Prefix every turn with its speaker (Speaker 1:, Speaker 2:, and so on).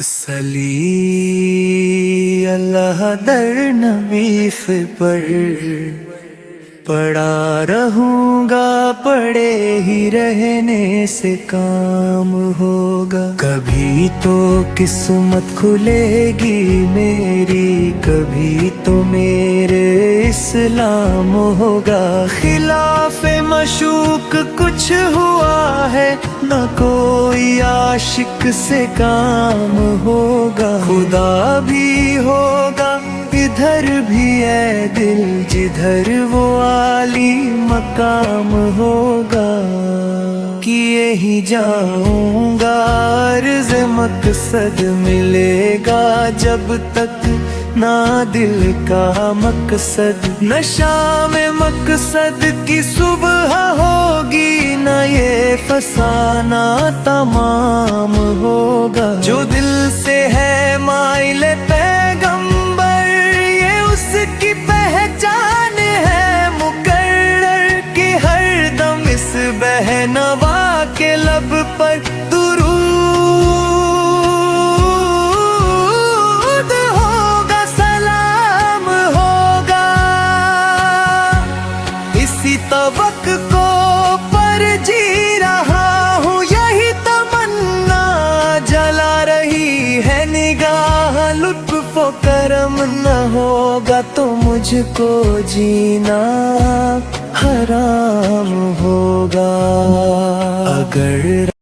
Speaker 1: صلی اللہ در نبی پر پڑا رہوں گا، پڑے ہی رہنے سے کام ہوگا۔ کبھی تو قسمت کھلے گی میری، کبھی تو میرے اسلام ہوگا۔ خلاف مشوق کچھ ہوا ہے، نہ کوئی عاشق سے کام ہوگا۔ خدا بھی ہوگا ادھر بھی اے دل، جدھر وہ عالی مقام ہوگا۔ کیے ہی جاؤں گا عرض مقصد، ملے گا جب تک نہ دل کا مقصد۔ نہ شام مقصد کی صبح ہوگی، نہ یہ فسانہ تمام ہوگا۔ جو دل سے ہے مائل پیغمبر، یہ اس کی پہچان ہے مقرر، کہ ہر دم اس بہنوا کے لب پر درود ہوگا، سلام ہوگا۔ اسی توقع پر جی رہا ہوں، یہی تمنا جلا رہی ہے نگاہ۔ لطف و کرم نہ ہوگا تو مجھ کو جینا حرام ہوگا۔ اگر